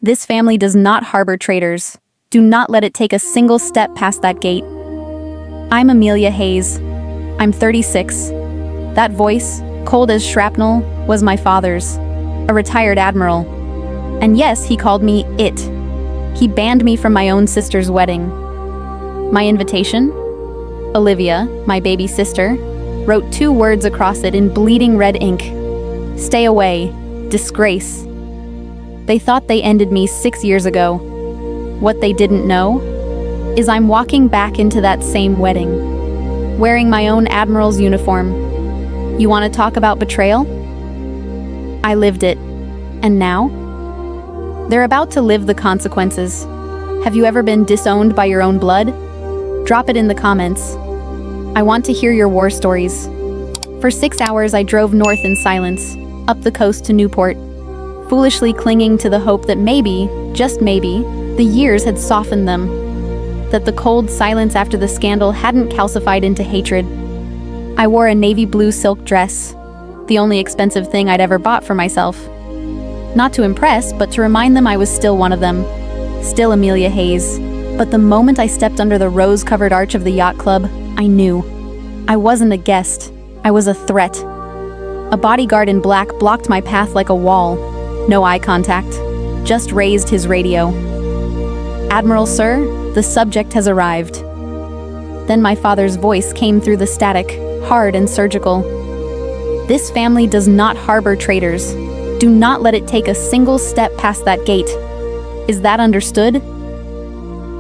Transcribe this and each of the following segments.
This family does not harbor traitors. Do not let it take a single step past that gate. I'm Amelia Hayes. I'm 36. That voice, cold as shrapnel, was my father's, a retired admiral. And yes, he called me it. He banned me from my own sister's wedding. My invitation? Olivia, my baby sister, wrote 2 words across it in bleeding red ink. Stay away. Disgrace. They thought they ended me 6 years ago. What they didn't know is I'm walking back into that same wedding, wearing my own admiral's uniform. You want to talk about betrayal? I lived it. And now? They're about to live the consequences. Have you ever been disowned by your own blood? Drop it in the comments. I want to hear your war stories. For 6 hours I drove north in silence, up the coast to Newport, foolishly clinging to the hope that maybe, just maybe, the years had softened them, that the cold silence after the scandal hadn't calcified into hatred. I wore a navy blue silk dress, the only expensive thing I'd ever bought for myself. Not to impress, but to remind them I was still one of them, still Amelia Hayes. But the moment I stepped under the rose-covered arch of the yacht club, I knew. I wasn't a guest, I was a threat. A bodyguard in black blocked my path like a wall. No eye contact, just raised his radio. Admiral, sir, the subject has arrived. Then my father's voice came through the static, hard and surgical. This family does not harbor traitors. Do not let it take a single step past that gate. Is that understood?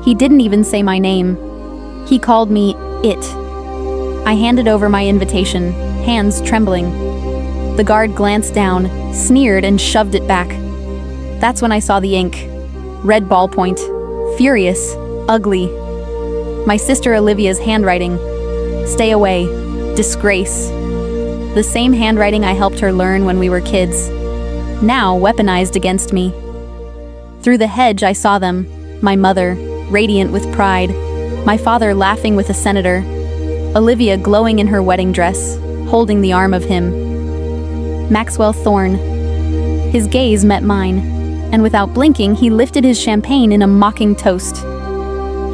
He didn't even say my name. He called me it. I handed over my invitation, hands trembling. The guard glanced down, sneered, and shoved it back. That's when I saw the ink. Red ballpoint. Furious. Ugly. My sister Olivia's handwriting. Stay away. Disgrace. The same handwriting I helped her learn when we were kids. Now weaponized against me. Through the hedge I saw them. My mother, radiant with pride. My father laughing with a senator. Olivia glowing in her wedding dress, holding the arm of him. Maxwell Thorne. His gaze met mine, and without blinking, he lifted his champagne in a mocking toast.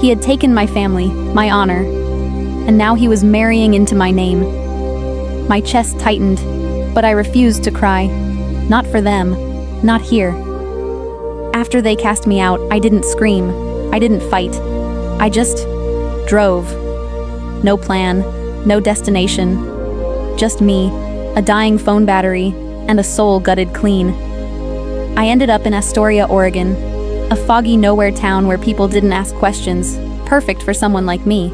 He had taken my family, my honor, and now he was marrying into my name. My chest tightened, but I refused to cry. Not for them, not here. After they cast me out, I didn't scream, I didn't fight. I just drove. No plan, no destination. Just me, a dying phone battery, and a soul gutted clean. I ended up in Astoria, Oregon, a foggy nowhere town where people didn't ask questions, perfect for someone like me.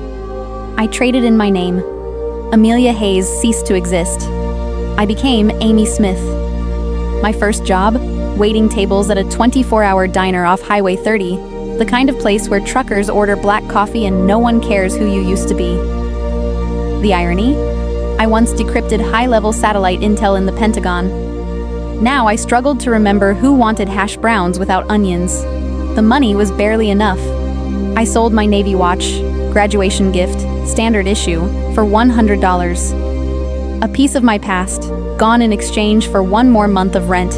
I traded in my name. Amelia Hayes ceased to exist. I became Amy Smith. My first job? Waiting tables at a 24-hour diner off Highway 30, the kind of place where truckers order black coffee and no one cares who you used to be. The irony? I once decrypted high-level satellite intel in the Pentagon. Now I struggled to remember who wanted hash browns without onions. The money was barely enough. I sold my Navy watch, graduation gift, standard issue, for $100. A piece of my past, gone in exchange for 1 more month of rent.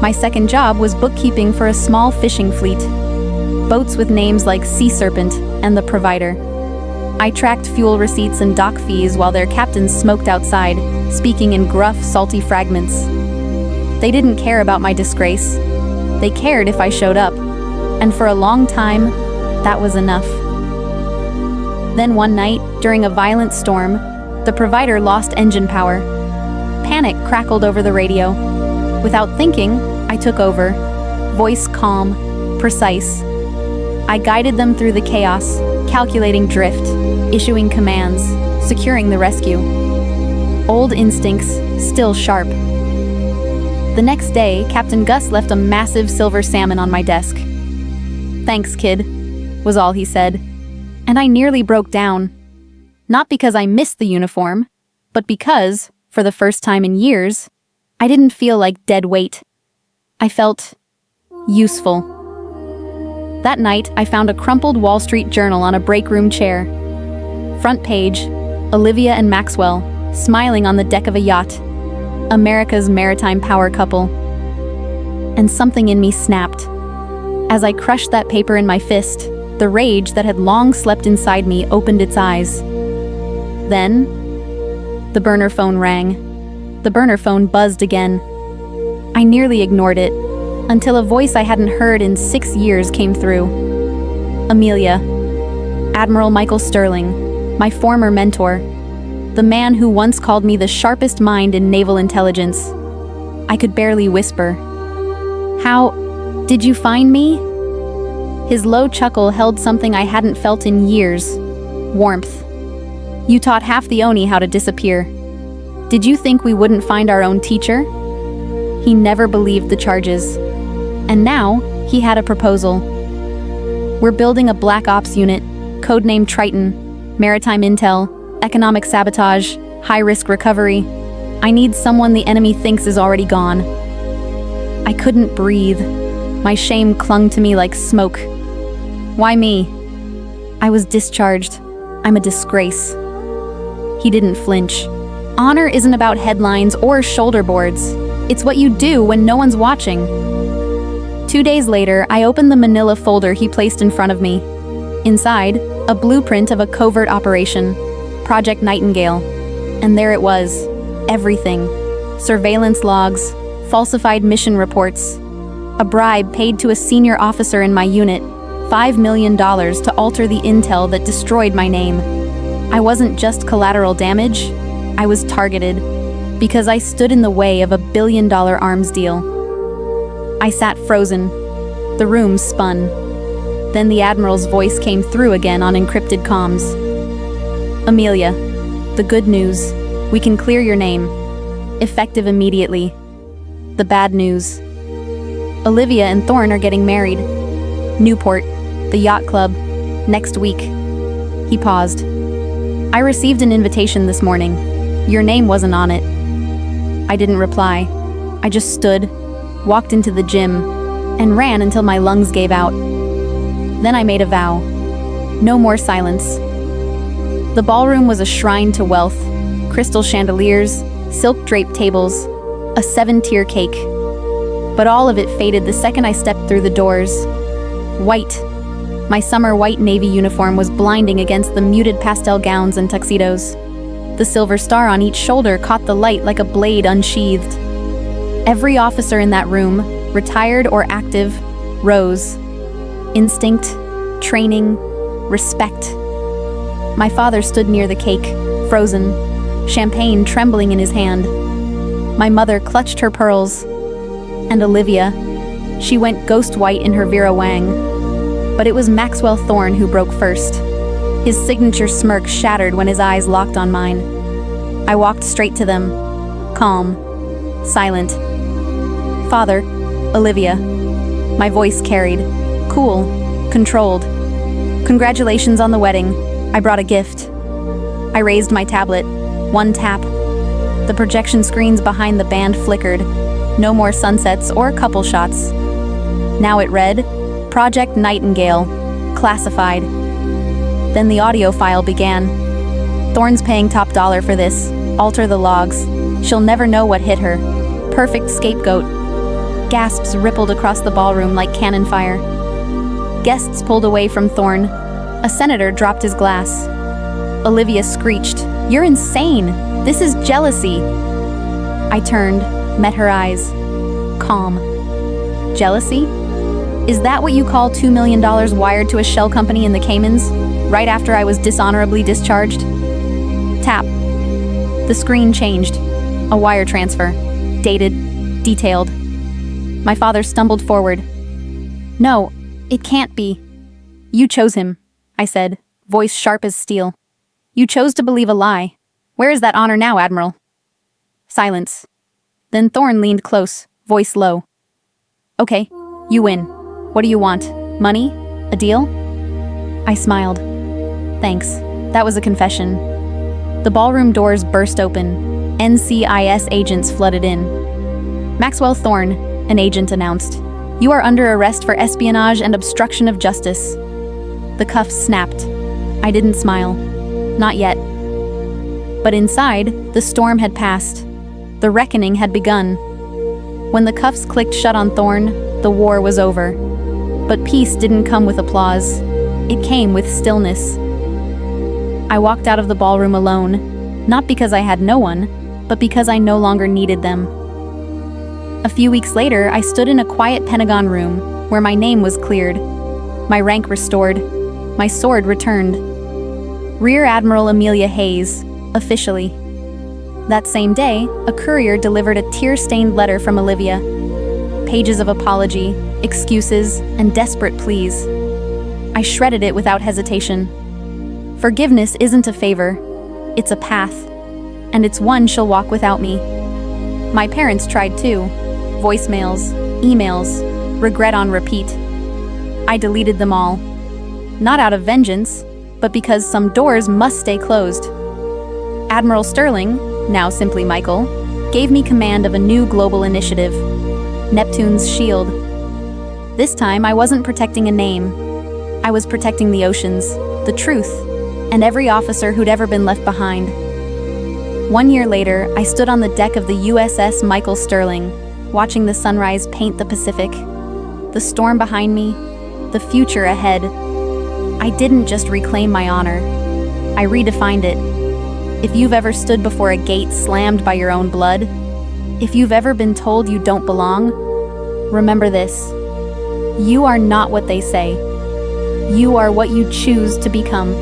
My second job was bookkeeping for a small fishing fleet. Boats with names like Sea Serpent and The Provider. I tracked fuel receipts and dock fees while their captains smoked outside, speaking in gruff, salty fragments. They didn't care about my disgrace. They cared if I showed up. And for a long time, that was enough. Then one night, during a violent storm, The Provider lost engine power. Panic crackled over the radio. Without thinking, I took over. Voice calm, precise. I guided them through the chaos, calculating drift, issuing commands, securing the rescue. Old instincts, still sharp. The next day, Captain Gus left a massive silver salmon on my desk. "Thanks, kid," was all he said. And I nearly broke down. Not because I missed the uniform, but because, for the first time in years, I didn't feel like dead weight. I felt useful. That night, I found a crumpled Wall Street Journal on a break room chair. Front page, Olivia and Maxwell, smiling on the deck of a yacht. America's maritime power couple. and something in me snapped. As I crushed that paper in my fist, the rage that had long slept inside me opened its eyes. Then, the burner phone rang. The burner phone buzzed again. I nearly ignored it, until a voice I hadn't heard in 6 years came through. Amelia. Admiral Michael Sterling, my former mentor. The man who once called me the sharpest mind in naval intelligence. I could barely whisper. "How did you find me?" His low chuckle held something I hadn't felt in years. Warmth. "You taught half the Oni how to disappear. Did you think we wouldn't find our own teacher?" He never believed the charges. And now, he had a proposal. "We're building a Black Ops unit, codenamed Triton, maritime intel, economic sabotage, high-risk recovery. I need someone the enemy thinks is already gone." I couldn't breathe. My shame clung to me like smoke. "Why me?" "I was discharged. I'm a disgrace." He didn't flinch. Honor isn't about headlines or shoulder boards. It's what you do when no one's watching. 2 days later, I opened the manila folder he placed in front of me. Inside, a blueprint of a covert operation, Project Nightingale. And there it was, everything. Surveillance logs, falsified mission reports, a bribe paid to a senior officer in my unit, $5 million to alter the intel that destroyed my name. I wasn't just collateral damage, I was targeted, because I stood in the way of a billion-dollar arms deal. I sat frozen. The room spun. Then the Admiral's voice came through again on encrypted comms. "Amelia, the good news. We can clear your name. Effective immediately. The bad news. Olivia and Thorn are getting married. Newport, the yacht club, next week." He paused. "I received an invitation this morning. Your name wasn't on it." I didn't reply. I just stood, walked into the gym, and ran until my lungs gave out. Then I made a vow. No more silence. The ballroom was a shrine to wealth. Crystal chandeliers, silk-draped tables, a 7-tier cake. But all of it faded the second I stepped through the doors. White. My summer white navy uniform was blinding against the muted pastel gowns and tuxedos. The silver star on each shoulder caught the light like a blade unsheathed. Every officer in that room, retired or active, rose. Instinct, training, respect. My father stood near the cake, frozen, champagne trembling in his hand. My mother clutched her pearls. And Olivia, she went ghost white in her Vera Wang. But it was Maxwell Thorne who broke first. His signature smirk shattered when his eyes locked on mine. I walked straight to them, calm, silent. "Father, Olivia." My voice carried, cool, controlled. "Congratulations on the wedding. I brought a gift." I raised my tablet. One tap. The projection screens behind the band flickered. No more sunsets or couple shots. Now it read, "Project Nightingale, classified." Then the audio file began. "Thorne's paying top dollar for this. Alter the logs. She'll never know what hit her. Perfect scapegoat." Gasps rippled across the ballroom like cannon fire. Guests pulled away from Thorne. A senator dropped his glass. Olivia screeched, "You're insane! This is jealousy!" I turned, met her eyes. Calm. Jealousy? Is that what you call $2 million wired to a shell company in the Caymans, right after I was dishonorably discharged? Tap. The screen changed. A wire transfer. Dated. Detailed. My father stumbled forward. "No, it can't be." "You chose him," I said, voice sharp as steel. "You chose to believe a lie. Where is that honor now, Admiral?" Silence. Then Thorne leaned close, voice low. "Okay, you win. What do you want? Money? A deal?" I smiled. "Thanks. That was a confession." The ballroom doors burst open. NCIS agents flooded in. "Maxwell Thorne," an agent announced. "You are under arrest for espionage and obstruction of justice." The cuffs snapped. I didn't smile. Not yet. But inside, the storm had passed. The reckoning had begun. When the cuffs clicked shut on Thorn, the war was over. But peace didn't come with applause. It came with stillness. I walked out of the ballroom alone, not because I had no one, but because I no longer needed them. A few weeks later, I stood in a quiet Pentagon room where my name was cleared, my rank restored, my sword returned. Rear Admiral Amelia Hayes, officially. That same day, a courier delivered a tear-stained letter from Olivia. Pages of apology, excuses, and desperate pleas. I shredded it without hesitation. Forgiveness isn't a favor, it's a path, and it's one she'll walk without me. My parents tried too. Voicemails, emails, regret on repeat. I deleted them all. Not out of vengeance, but because some doors must stay closed. Admiral Sterling, now simply Michael, gave me command of a new global initiative, Neptune's Shield. This time, I wasn't protecting a name. I was protecting the oceans, the truth, and every officer who'd ever been left behind. 1 year later, I stood on the deck of the USS Michael Sterling, watching the sunrise paint the Pacific, the storm behind me, the future ahead. I didn't just reclaim my honor, I redefined it. If you've ever stood before a gate slammed by your own blood, if you've ever been told you don't belong, remember this. You are not what they say. You are what you choose to become.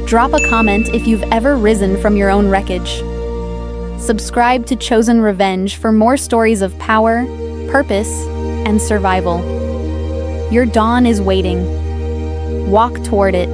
Drop a comment if you've ever risen from your own wreckage. Subscribe to Chosen Revenge for more stories of power, purpose, and survival. Your dawn is waiting. Walk toward it.